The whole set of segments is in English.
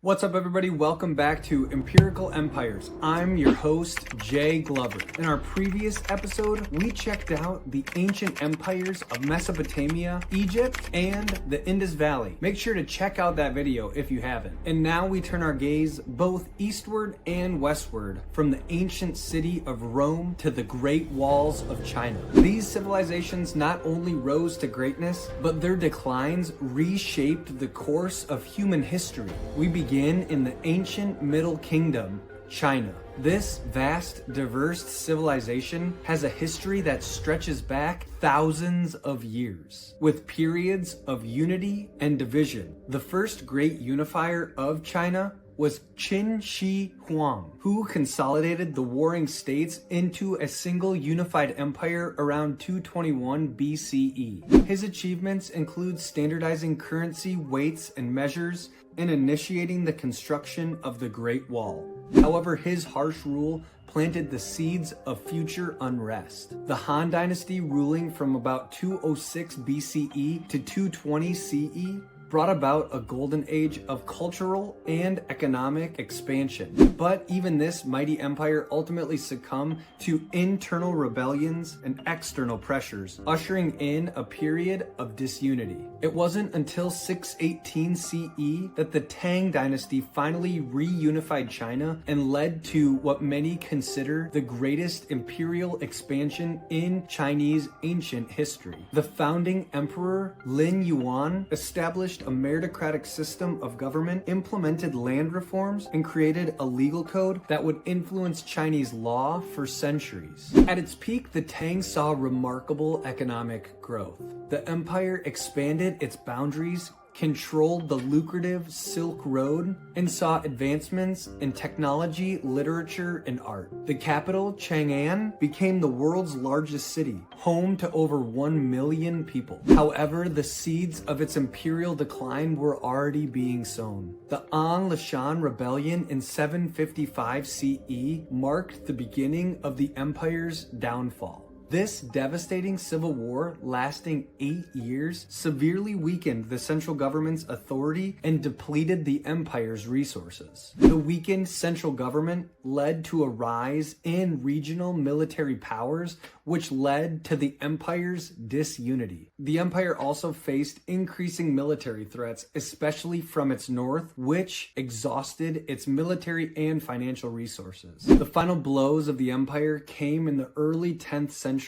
What's up, everybody? Welcome back to Empirical Empires. I'm your host, Jay Glover. In our previous episode, we checked out the ancient empires of Mesopotamia, Egypt, and the Indus Valley. Make sure to check out that video if you haven't. And now we turn our gaze both eastward and westward, from the ancient city of Rome to the Great Walls of China. These civilizations not only rose to greatness, but their declines reshaped the course of human history. We begin in the ancient Middle Kingdom, China. This vast, diverse civilization has a history that stretches back thousands of years, with periods of unity and division. The first great unifier of China was Qin Shi Huang, who consolidated the warring states into a single unified empire around 221 BCE. His achievements include standardizing currency, weights, and measures, and initiating the construction of the Great Wall. However, his harsh rule planted the seeds of future unrest. The Han Dynasty, ruling from about 206 BCE to 220 CE, brought about a golden age of cultural and economic expansion. But even this mighty empire ultimately succumbed to internal rebellions and external pressures, ushering in a period of disunity. It wasn't until 618 CE that the Tang Dynasty finally reunified China and led to what many consider the greatest imperial expansion in Chinese ancient history. The founding emperor Lin Yuan established a meritocratic system of government, implemented land reforms, and created a legal code that would influence Chinese law for centuries. At its peak, the Tang saw remarkable economic growth. The empire expanded its boundaries, controlled the lucrative Silk Road, and saw advancements in technology, literature, and art. The capital, Chang'an, became the world's largest city, home to over 1 million people. However, the seeds of its imperial decline were already being sown. The An Lashan Rebellion in 755 CE marked the beginning of the empire's downfall. This devastating civil war, lasting 8 years, severely weakened the central government's authority and depleted the empire's resources. The weakened central government led to a rise in regional military powers, which led to the empire's disunity. The empire also faced increasing military threats, especially from its north, which exhausted its military and financial resources. The final blows of the empire came in the early 10th century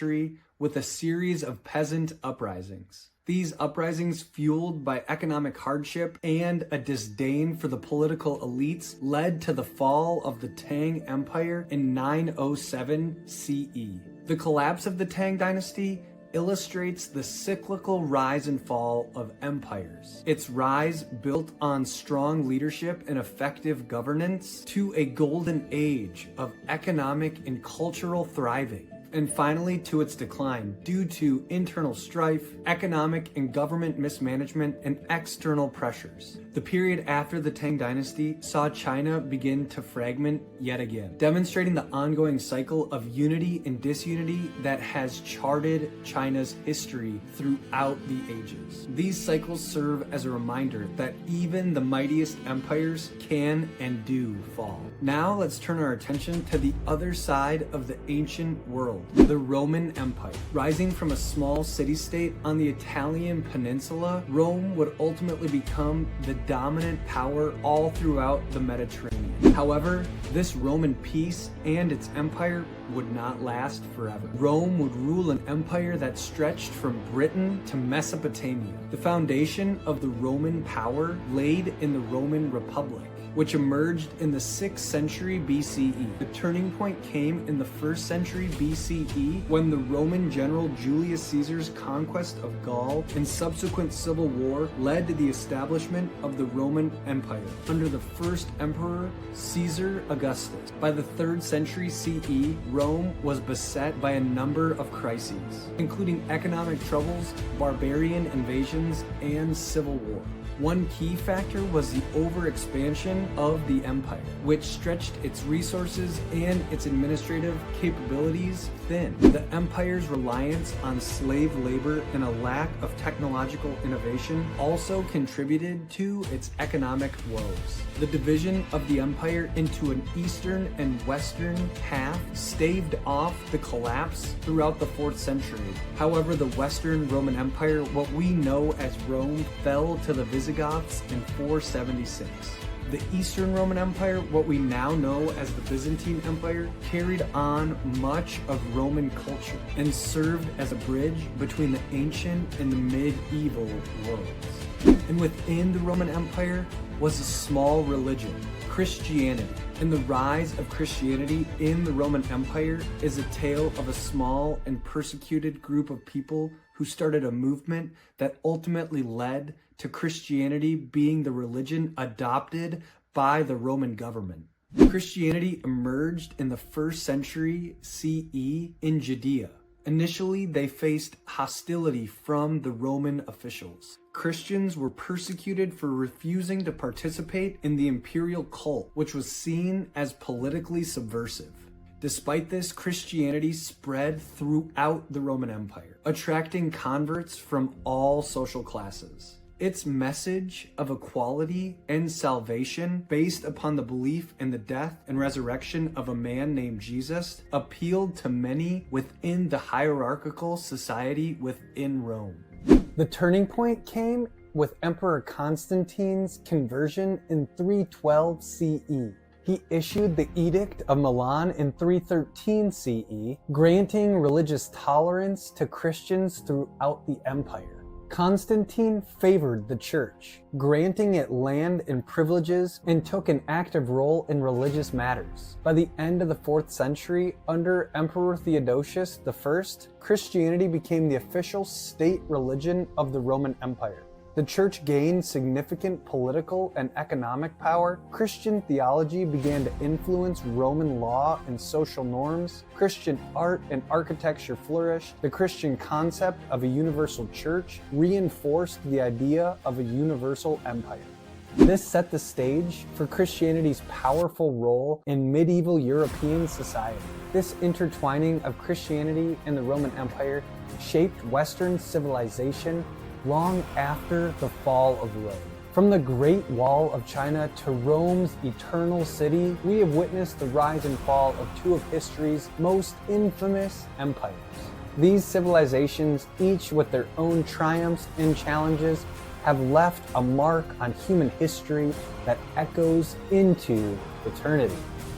with a series of peasant uprisings. These uprisings, fueled by economic hardship and a disdain for the political elites, led to the fall of the Tang Empire in 907 CE. The collapse of the Tang Dynasty illustrates the cyclical rise and fall of empires. Its rise, built on strong leadership and effective governance, to a golden age of economic and cultural thriving. And finally, to its decline due to internal strife, economic and government mismanagement, and external pressures. The period after the Tang Dynasty saw China begin to fragment yet again, demonstrating the ongoing cycle of unity and disunity that has charted China's history throughout the ages. These cycles serve as a reminder that even the mightiest empires can and do fall. Now let's turn our attention to the other side of the ancient world, the Roman Empire. Rising from a small city-state on the Italian peninsula, Rome would ultimately become the dominant power all throughout the Mediterranean. However, this Roman peace and its empire would not last forever. Rome would rule an empire that stretched from Britain to Mesopotamia. The foundation of the Roman power laid in the Roman Republic, which emerged in the 6th century BCE. The turning point came in the 1st century BCE when the Roman general Julius Caesar's conquest of Gaul and subsequent civil war led to the establishment of the Roman Empire under the first emperor, Caesar Augustus. By the 3rd century CE, Rome was beset by a number of crises, including economic troubles, barbarian invasions, and civil war. One key factor was the overexpansion of the empire, which stretched its resources and its administrative capabilities thin. The empire's reliance on slave labor and a lack of technological innovation also contributed to its economic woes. The division of the empire into an eastern and western half staved off the collapse throughout the 4th century. However, the Western Roman Empire, what we know as Rome, fell to the Visigoths in 476. The Eastern Roman Empire, what we now know as the Byzantine Empire, carried on much of Roman culture and served as a bridge between the ancient and the medieval worlds. And within the Roman Empire was a small religion, Christianity. And the rise of Christianity in the Roman Empire is a tale of a small and persecuted group of people who started a movement that ultimately led to Christianity being the religion adopted by the Roman government. Christianity emerged in the 1st century CE in Judea. Initially, they faced hostility from the Roman officials. Christians were persecuted for refusing to participate in the imperial cult, which was seen as politically subversive. Despite this, Christianity spread throughout the Roman Empire, attracting converts from all social classes. Its message of equality and salvation, based upon the belief in the death and resurrection of a man named Jesus, appealed to many within the hierarchical society within Rome. The turning point came with Emperor Constantine's conversion in 312 CE. He issued the Edict of Milan in 313 CE, granting religious tolerance to Christians throughout the empire. Constantine favored the church, granting it land and privileges, and took an active role in religious matters. By the end of the 4th century, under Emperor Theodosius I, Christianity became the official state religion of the Roman Empire. The church gained significant political and economic power. Christian theology began to influence Roman law and social norms. Christian art and architecture flourished. The Christian concept of a universal church reinforced the idea of a universal empire. This set the stage for Christianity's powerful role in medieval European society. This intertwining of Christianity and the Roman Empire shaped Western civilization long after the fall of Rome. From the Great Wall of China to Rome's Eternal City, we have witnessed the rise and fall of two of history's most infamous empires. These civilizations, each with their own triumphs and challenges, have left a mark on human history that echoes into eternity.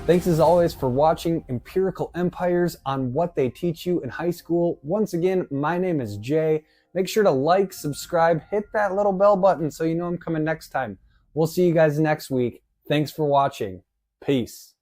Thanks as always for watching Empirical Empires on What They Teach You in High School. Once again, my name is Jay. Make sure to like, subscribe, hit that little bell button so you know I'm coming next time. We'll see you guys next week. Thanks for watching. Peace.